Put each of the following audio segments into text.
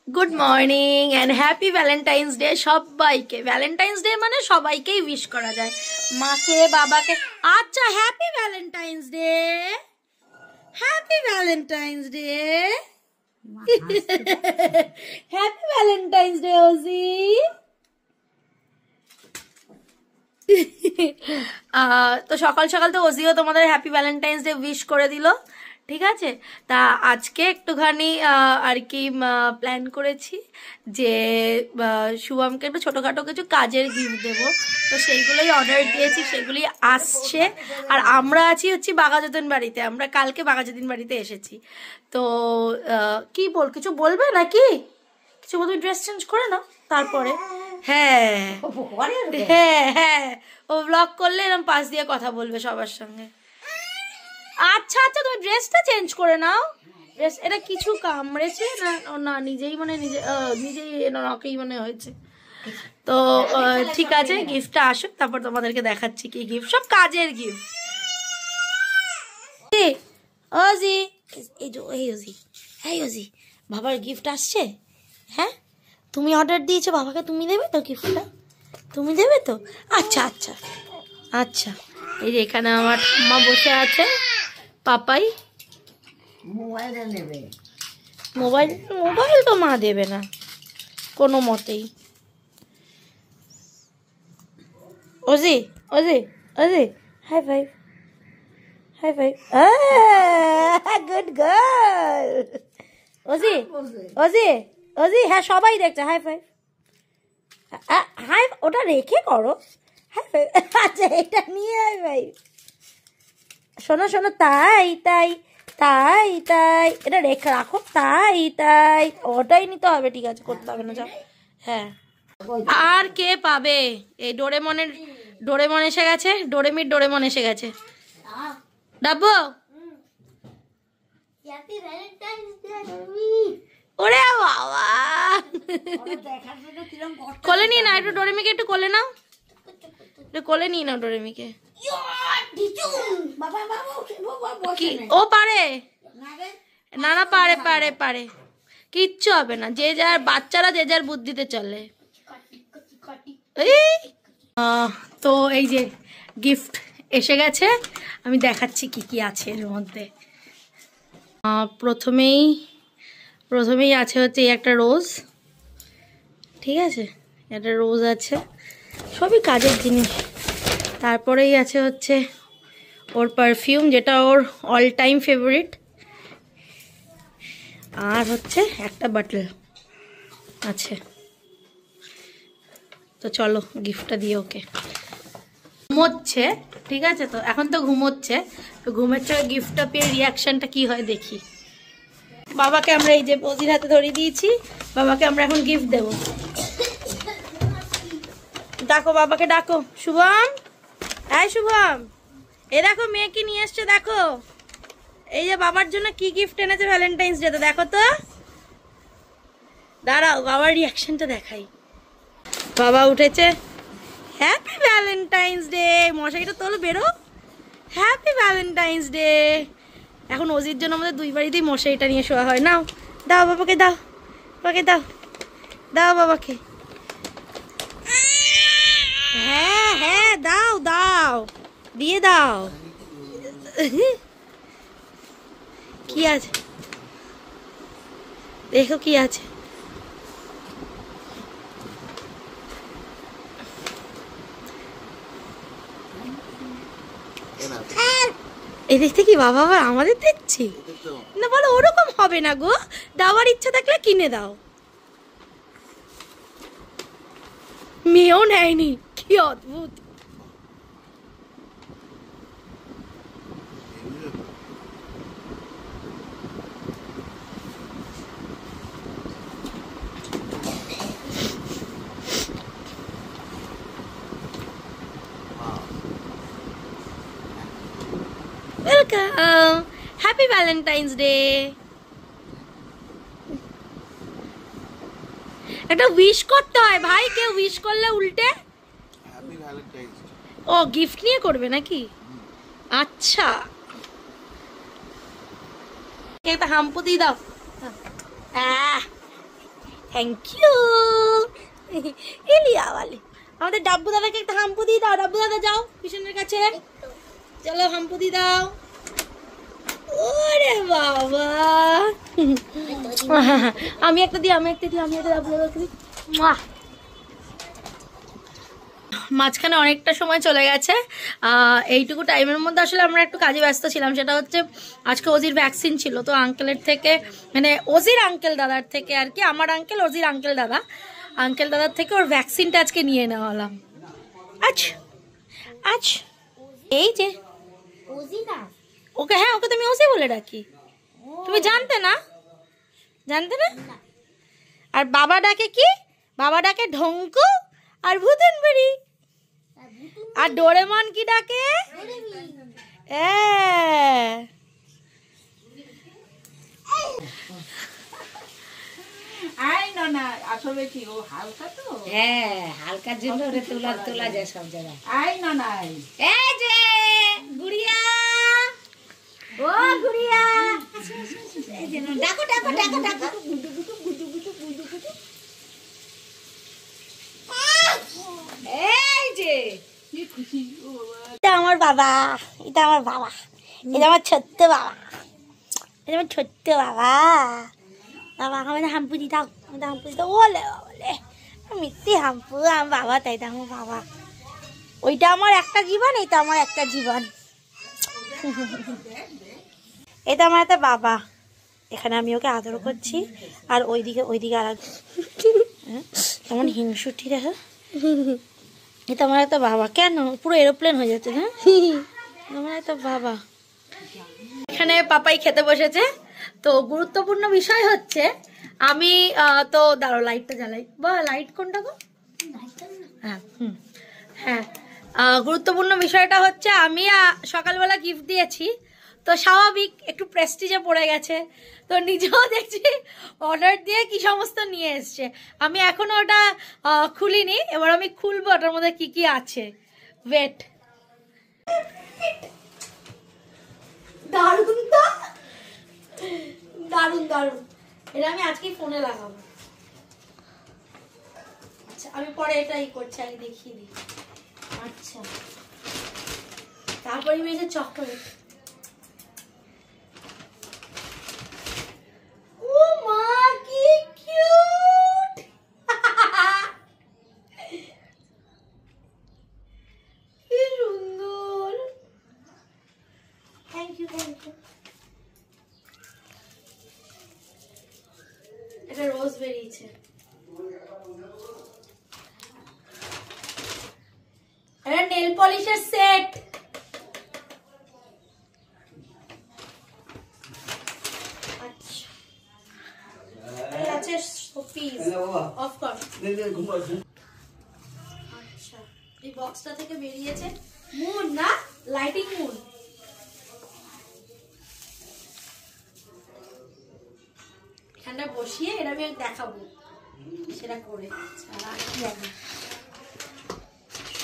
Good morning and happy Valentine's day সবাইকে। Valentine's day মানে সবাইকেই উইশ করা যায়, মাকে বাবাকে। আচ্ছা, happy Valentine's day, happy Valentine's day, happy Valentine's day ওজি। তো সকাল সকাল তো ওজিও তোমাদের হ্যাপি ভ্যালেন্টাইন্স ডে উইশ করে দিল, ঠিক আছে। তা আজকে একটুখানি আর কি প্ল্যান করেছি যে শুভমকে একটু ছোটোখাটো কিছু কাজের গিফট দেবো, তো সেইগুলোই অর্ডার দিয়েছি, সেগুলি আসছে। আর আমরা আছি হচ্ছে বাঘাযতীন বাড়িতে, আমরা কালকে বাঘাযতীন বাড়িতে এসেছি। তো কিছু বলবে নাকি? কিছু বলবে? ড্রেস চেঞ্জ করে নাও তারপরে। হ্যাঁ হ্যাঁ হ্যাঁ, ও ব্লগ করলে এরকম পাশ দিয়ে কথা বলবে সবার সঙ্গে। আচ্ছা আচ্ছা, তুমি ড্রেসটা চেঞ্জ করে নাও। ড্রেস এটা কিছু কামড়েছে না নিজেই নিজেই নখেই হয়েছে। তো ঠিক আছে, গিফটটা আসুক, তারপর তোমাদেরকে দেখাচ্ছি কি গিফট। সব কাজের গিফট। ওজি, এই ওজি, বাবার গিফট আসছে। হ্যাঁ, তুমি অর্ডার দিয়েছো, বাবাকে তুমি দেবে তো গিফটটা? তুমি দেবে তো? আচ্ছা আচ্ছা আচ্ছা। এই যে এখানে আমার ঠাম্মা বসে আছে, পাপাই মোবাইল নেবে। মোবাইল তো মা দেবে না কোনো মতেই। ওজি ওজি ওজি, high five, high five, good girl. ওজি ওজি ওজি, হ্যাঁ সবাই দেখছে, হাই ফাইভ। হাই, ওটা রেখে করো, হাই ফাইভ। আচ্ছা, এটা নিয়ে হাই ফাইভ। শোনো শোনো, তাই তাই তাই তাই, এটা রেখে রাখো, তাই তাই, ওটাই নিতে হবে, ঠিক আছে, করতে হবে না, যাও। হ্যাঁ, আর কে পাবে? এই ডোরেমন এসে গেছে, ডোরেমন এসে গেছে। ডাব্বো, ওরে বাবা, কোলে নিয়ে না, একটু ডোরেমিকে একটু কোলে নাও, একটু কোলে নিয়ে নাও ডোরেমিকে। ও পারে না? না, পারে পারে পারে, কিচ্ছু হবে না। যে যার বাচ্চারা যে যার বুদ্ধিতে চলে। তো এই যে গিফট এসে গেছে, আমি দেখাচ্ছি কি কি আছে এর মধ্যে। প্রথমেই আছে হচ্ছে একটা রোজ, ঠিক আছে, একটা রোজ আছে, সবই কাজের জিনিস। তারপরেই আছে হচ্ছে ওর পারফিউম, যেটা ওর অল টাইম ফেভারিট, আর হচ্ছে একটা বটল আছে। তো চলো গিফটটা দিয়ে ওকে। ঘুমোচ্ছে, ঠিক আছে, তো এখন তো ঘুমোচ্ছে, তো ঘুমের চোখে গিফটটা পেয়ে রিয়াকশনটা কি হয় দেখি। বাবাকে আমরা এই যে ওজির হাতে ধরিয়ে দিয়েছি, বাবাকে আমরা এখন গিফট দেব। ডাকো বাবাকে, ডাকো। শুভম, এই শুভম, এ দেখো মেয়ে কি নিয়ে এসছে, দেখো। এই যে বাবার জন্য কি গিফট এনেছে ভ্যালেন্টাইন্স ডে তে, দেখো তো। দাঁড়াও, বাবার রিয়াকশনটা দেখাই। বাবা উঠেছে, হ্যাপি ভ্যালেন্টাইন্স ডে। মশাইটা তোলো, বেরো। Happy Valentine's day. এখন ওজির জন্য আমাদের দুই বাড়িতেই মশাইটা নিয়ে শোয়া হয়। নাও, দাও বাবাকে, দাও বাবাকে, দাও দাও বাবাকে। হ্যাঁ হ্যাঁ, দাও দাও, দিয়ে দাও। কি আছে দেখো, কি আছে। এই দেখতে কি বাবা, আবার আমাদের দেখছি না, বলো ওরকম হবে না গো, দেওয়ার ইচ্ছা থাকলে কিনে দাও। মেয়েও নেয়নি, কি অদ্ভুত। Welcome, happy Valentine's day. একটা উইশ করতে হয় ভাই, কেউ উইশ করলে উল্টে ও গিফট নিয়ে করবে নাকি? আচ্ছা, একটা হাম্পু দিয়ে দাও। Thank you. এলিয়া वाले আমাদের ডাব্বু দাদাকে একটা হাম্পু দিয়ে দাও। ডাব্বু দাদা যাও পিছনের কাছে, চলো হাম্পু দিয়ে দাও। ওরে বাবা, আমি একটা দিই, আমি একটা দিই, আমি একটা ডাব্বু দাদাকে দিই। মাঝখানে অনেকটা সময় চলে গেছে। এইটুকু টাইমের মধ্যে আসলে আমরা একটু কাজে ব্যস্ত ছিলাম। সেটা হচ্ছে আজকে ওজির ভ্যাকসিন ছিল, তো আঙ্কেলের থেকে, মানে ওজির আঙ্কেল দাদার থেকে আর কি, আমার আঙ্কেল ওজির আঙ্কেল দাদার থেকে ওর ভ্যাকসিনটা আজকে নিয়ে নেওয়া হলাম। আচ্ছা আচ্ছা, এই যে ওকে, হ্যাঁ ওকে তুমি ওজি বলে ডাকি। তুমি জানতে না? আর বাবা ডাকে কি? বাবা ডাকে ঢঙ্কু আর ভূতেন বাড়ি। আর ডোরেমন কি ডাকে? আসলে কি ও হালকা তো, হ্যাঁ হালকার জন্য ওরে তোলা যায় সব জায়গায়। আই না নাই এই যে গুড়িয়া, ও গুড়িয়া, এই যে ডাকো ডাকো ডাকো ডাকো। এই যে এটা আমার বাবা, এটা আমার বাবা, এটা আমার ছোট্ট বাবা, এটা আমার ছোট্ট বাবা। বাবা আমাদের হাম্পু দি দাও, আমাদের হাম্পু দি দাও। ওলে ওলে মিথ্যে হাম্পু, আমার বাবা, তাই তো আমার বাবা। ওইটা আমার একটা জীবন, এটা আমার একটা জীবন। এটা আমার একটা বাবা, এখানে আমি ওকে আদর করছি। আর ওইদিকে আর কেমন হিংসুটি দেখো। এটা আমার একটা বাবা। কেন পুরো এরোপ্লেন হয়ে যাচ্ছে না? আমার একটা বাবা। এখানে পাপাই খেতে বসেছে। তো গুরুত্বপূর্ণ বিষয় হচ্ছে, আমি তো দাঁড়ো লাইটটা জ্বালাই। বা লাইট কোনটা গো? হ্যাঁ হ্যাঁ, গুরুত্বপূর্ণ বিষয়টা হচ্ছে আমি সকালবেলা গিফট দিয়েছি, তো স্বাভাবিক একটু প্রেস্টিজে পড়ে গেছে। তো নিজেও দেখছি অর্ডার দিয়ে কি সমস্ত নিয়ে এসছে। আমি এখনো ওটা খুলিনি, এবার আমি খুলবো ওটার মধ্যে কি কি আছে। ওয়েট, দারুন তো, দারুন দারুন। এটা আমি আজকেই ফোনে লাগাবো। আচ্ছা আমি পরে এটাই করছি, আগে দেখিয়ে দিই। আচ্ছা তারপরে মেয়েছে চকলেট। ও মা কি কিউট! কি সুন্দর। Thank you thank you. এটা রোজ বেরিয়েছে। এটা নেল পলিশের সেট। আচ্ছা আছে শোপিস অফ কর। আচ্ছা এই বক্সটা থেকে বেরিয়েছে মুন, না লাইটিং মুন। এখানটা বসিয়ে এটা আমি দেখাবো সেটা করে।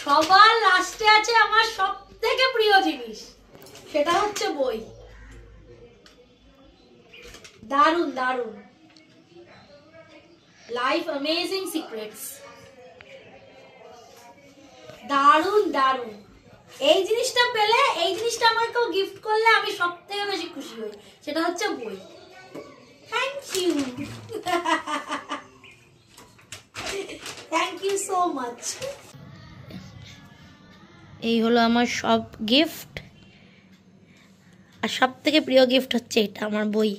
সবার লাস্টে আছে আমার সব থেকে প্রিয় জিনিস, সেটা হচ্ছে বই। দারুন দারুন, লাইফ অ্যামেজিং সিক্রেটস। দারুন দারুন। এই জিনিসটা পেলে, এই জিনিসটা আমাকে কেউ গিফট করলে আমি সব থেকে বেশি খুশি হই, সেটা হচ্ছে বই। Thank you, thank you so much. এই হলো আমার সব গিফট, আর সব থেকে প্রিয় গিফট হচ্ছে এটা, আমার বই।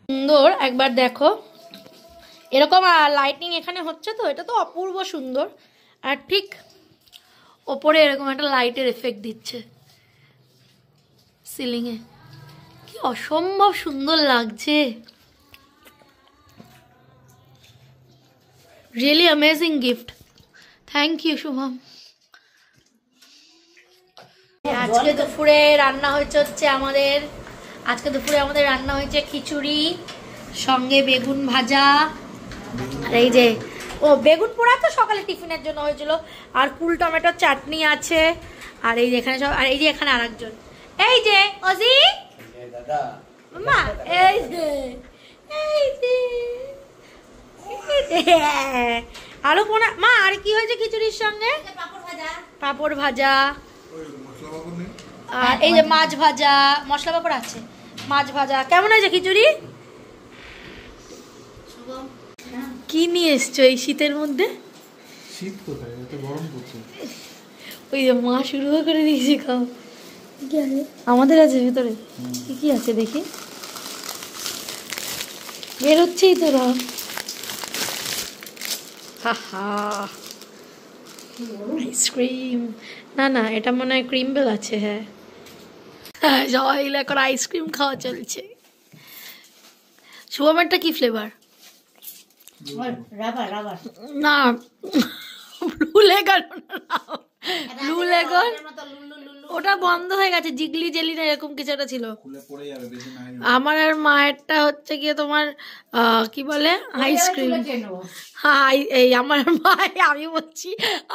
সুন্দর, একবার দেখো এরকম লাইটিং এখানে হচ্ছে, তো এটা তো অপূর্ব সুন্দর। আর ঠিক ওপরে এরকম একটা লাইটের এফেক্ট দিচ্ছে সিলিংয়ে, কি অসম্ভব সুন্দর লাগছে। Really amazing gift. Thank you Shubham. আজকে দুপুরে রান্না হচ্ছে আমাদের, রান্না হয়েছে খিচুড়ি, সঙ্গে বেগুন ভাজা, আর এই যে বেগুন পোড়া তো সকালে টিফিনের জন্য হয়েছিল, আর কুল টমেটোর চাটনি আছে। আর এই যে এখানে সব, আর এই যে এখানে আরেকজন, এই যে অজি মামা, এই যে হ্যাঁ আরো কোনা মা আর কি হয়েছে খিচুড়ির সঙ্গে? পাঁপড় ভাজা, আর এই যে মাছ ভাজা, মশলা পাঁপড় আছে, মাছ ভাজা। কেমন হয়েছে খিচুড়ি? কি নিয়ে এসছো এই শীতের মধ্যে? শীত কোথায়, এত গরম পড়ছে। ওই যে মা শুরু করে দিয়েছে খাও। কি আছে আমাদের? আছে ভিতরে কি কি আছে দেখি, বেরোচ্ছেই তোরা। আইসক্রিম, না না এটা মনে হয় ক্রিম বেল আছে। হ্যাঁ সবাই এখন আইসক্রিম খাওয়া চলছে। শুভমেরটা কি ফ্লেভার? রাবার রাবার না ব্লু লেগার, ব্লু লেগার ওটা বন্ধ হয়ে গেছে। জিগলি জেলি না এরকম কিছু একটা ছিল। আমার আর মায়েরটা হচ্ছে গিয়ে তোমার কি বলে আইসক্রিম। হ্যাঁ এই আমার মায়ের, আমি বলছি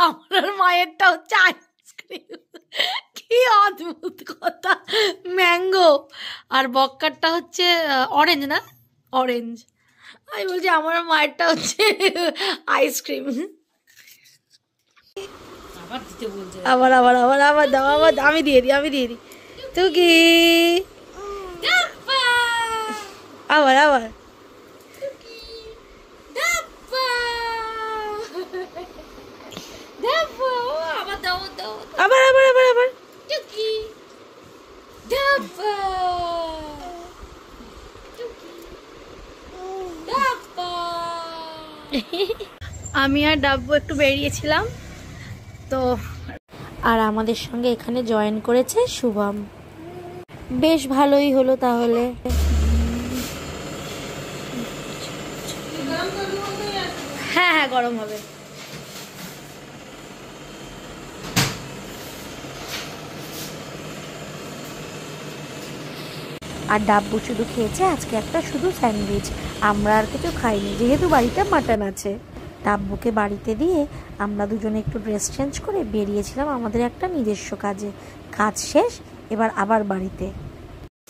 আমার মায়েরটা হচ্ছে আইসক্রিম। কি অদ্ভুত কথা, ম্যাঙ্গো। আর বক্কারটা হচ্ছে অরেঞ্জ, না অরেঞ্জ। আমি বলছি আমার মায়েরটা হচ্ছে আইসক্রিম। আবার আবার আবার আবার দাও, আবার আমি দিয়ে দিই, আমি দিয়ে দিই। তুই কি আবার আবার আবার আবার আবার আবার আমি আর ডাব্বু একটু বেরিয়েছিলাম তো, আর আমাদের সঙ্গে এখানে জয়েন করেছে শুভম। বেশ ভালোই হলো তাহলে। হ্যাঁ হ্যাঁ গরম হবে। আর ডাব্বু শুধু খেয়েছে আজকে একটা শুধু স্যান্ডউইচ, আমরা আর কিছু খাইনি যেহেতু বাড়িতে মাটন আছে। ডাব্বুকে বাড়িতে দিয়ে আমরা দুজনে একটু ড্রেস চেঞ্জ করে বেরিয়েছিলাম আমাদের একটা নিজস্ব কাজে। কাজ শেষ, এবার আবার বাড়িতে।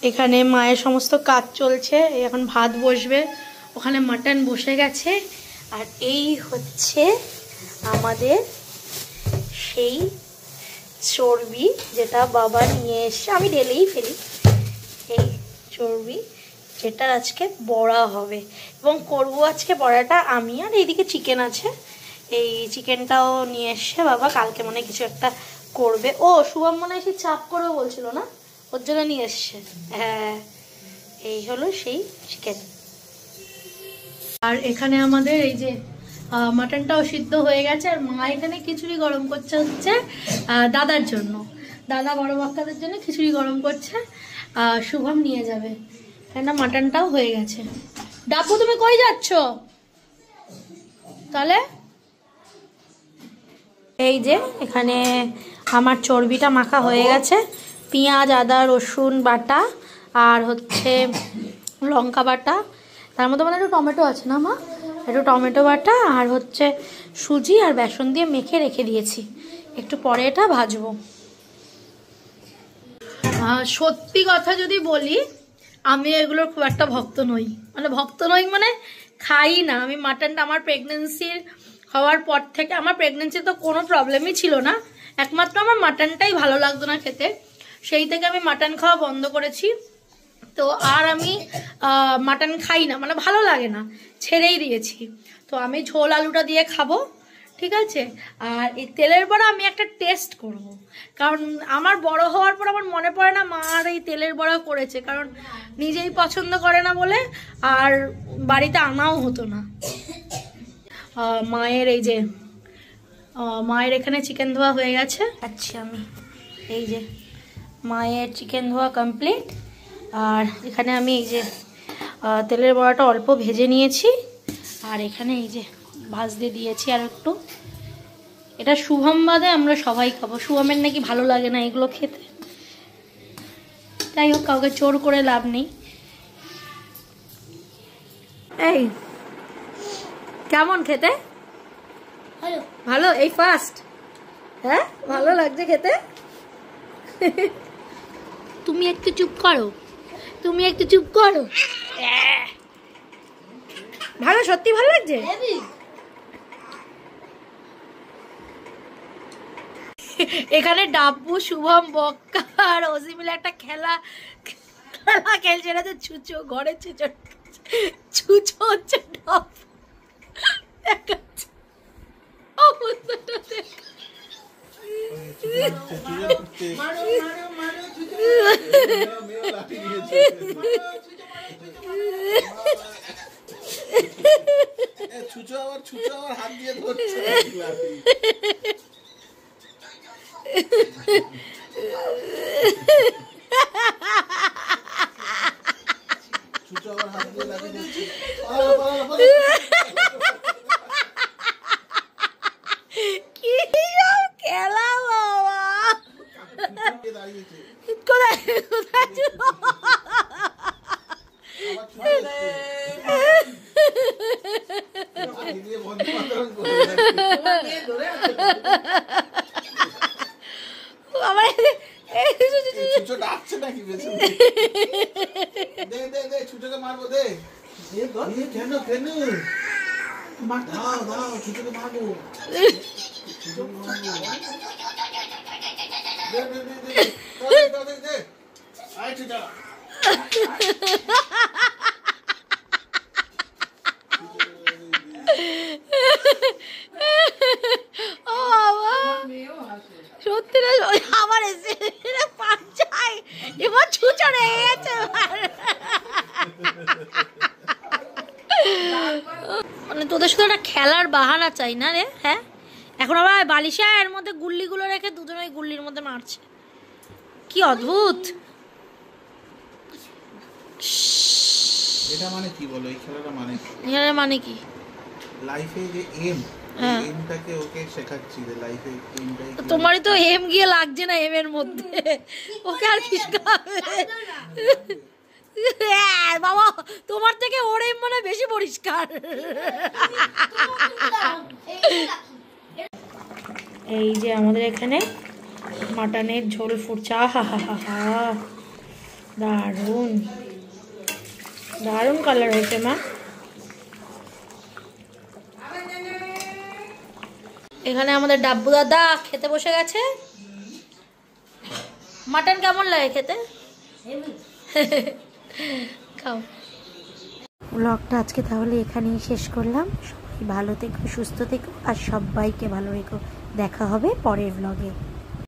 এখানে মায়ের সমস্ত কাজ চলছে, এখন ভাত বসবে, ওখানে মাটন বসে গেছে। আর এই হচ্ছে আমাদের সেই চর্বি যেটা বাবা নিয়ে এসে, আমি ঢেলেই ফেলি, এই চর্বি যেটা আজকে বড়া হবে এবং করবো আজকে বড়াটা আমি। আর এইদিকে চিকেন আছে, এই চিকেনটাও নিয়ে এসে বাবা কালকে মনে কিছু একটা করবে। ও শুভম মনে হয় সেই চাপ করবে বলছিল না, ওর জন্য নিয়ে এসছে। হ্যাঁ এই হলো সেই চিকেন। আর এখানে আমাদের এই যে মাটনটাও সিদ্ধ হয়ে গেছে। আর মা এখানে খিচুড়ি গরম করছে হচ্ছে দাদার জন্য, দাদা বড় বাচ্চাদের জন্য খিচুড়ি গরম করছে। শুভম নিয়ে যাবে, কেন মাটনটাও হয়ে গেছে। ডাব্বু তুমি কই যাচ্ছ তাহলে? এই যে এখানে আমার চর্বিটা মাখা হয়ে গেছে, পেঁয়াজ আদা রসুন বাটা আর হচ্ছে লঙ্কা বাটা, তার মধ্যে মানে একটু টমেটো আছে না মা, একটু টমেটো বাটা আর হচ্ছে সুজি আর বেসন দিয়ে মেখে রেখে দিয়েছি, একটু পরে এটা ভাজবো। সত্যি কথা যদি বলি আমি এগুলোর খুব একটা ভক্ত নই, মানে খাই না আমি মাটনটা। আমার প্রেগনেন্সির হওয়ার পর থেকে, আমার প্রেগনেন্সি তো কোনো প্রবলেমই ছিল না, একমাত্র আমার মাটনটাই ভালো লাগতো না খেতে, সেই থেকে আমি মাটন খাওয়া বন্ধ করেছি। তো আর আমি মাটন খাই না, মানে ভালো লাগে না, ছেড়েই দিয়েছি। তো আমি ঝোল আলুটা দিয়ে খাবো, ঠিক আছে। আর এই তেলের বড়া আমি একটা টেস্ট করব, কারণ আমার বড় হওয়ার পর আমার মনে পড়ে না মা আর এই তেলের বড়া করেছে, কারণ নিজেই পছন্দ করে না বলে আর বাড়িতে আনাও হতো না। মায়ের এই যে মায়ের এখানে চিকেন ধোয়া হয়ে গেছে। আচ্ছা আমি এই যে মায়ের চিকেন ধোয়া কমপ্লিট। আর এখানে আমি এই যে তেলের বড়াটা অল্প ভেজে নিয়েছি, আর এখানে এই যে ভাজতে দিয়েছি আর একটু। এটা শুভম বাদে আমরা সবাই খাবো, শুভমের নাকি ভালো লাগে না এগুলো খেতে। যাই হোক, কাউকে জোর করে লাভ নেই। এই কেমন খেতে? ভালো, এই ফার্স্ট? হ্যাঁ ভালো লাগছে খেতে। তুমি একটু চুপ করো, তুমি একটু চুপ করো। ভালো, সত্যি ভালো লাগছে। এখানে ডাব্বু, শুভম, বক্কা আর ওজি মিলে একটা খেলা খেলছে। না যে ছুঁচো, ঘরে ছুঁচো ছুঁচো হচ্ছে ডাব্বু। দেখাচ্ছে অবস্থাটা দেখ। ছুঁচো আবার হাত দিয়ে ধরছে। ছুঁচো আবার হাত দিয়ে লাঠি দিচ্ছে। কি সব খেলা বাবা! কোথায় কোথায় ছুঁচো ডাকছে নাকি পেছন দে দে দে ছুঁচোকে মারবো দে। কেন কেন দাও ছুঁচোকে মারবো। দে দে দে দে দে আয় ছুঁচো। ও বাবা, সত্যি না আবার এসে পাঞ্চাই এবার ছুঁচো রেগে গেছে। মানে তোদের শুধু একটা খেলার বাহানা চাই না রে? হ্যাঁ, এখন আবার বালিশা এর মধ্যে গুল্লিগুলো রেখে দুজনে ওই গুল্লির মধ্যে মারছে। কি অদ্ভুত! এটা মানে কি বলো? এই খেলাটা মানে এর মানে কি? লাইফে যে এমটাকে ওকে শেখাচ্ছি যে লাইফে এমটাই। তোমারই তো এম গিয়ে লাগছে না এম এর মধ্যে, ওকে আর কি শেখাবে? বাবা, তোমার থেকে ওর এম মানে বেশি পরিষ্কার। এই যে আমাদের এখানে মাটনের ঝোল ফুটছে। হা হা হা হা, দারুণ দারুণ কালার হয়েছে মা। এখানে আমাদের ডাব্বু দাদা খেতে বসে গেছে। মাটন কেমন লাগে খেতে? খাও। ব্লগটা আজকে তাহলে এখানেই শেষ করলাম। সবাই ভালো থেকো, সুস্থ থেকো আর সবাইকে ভালো রেখো। দেখা হবে পরের ব্লগে।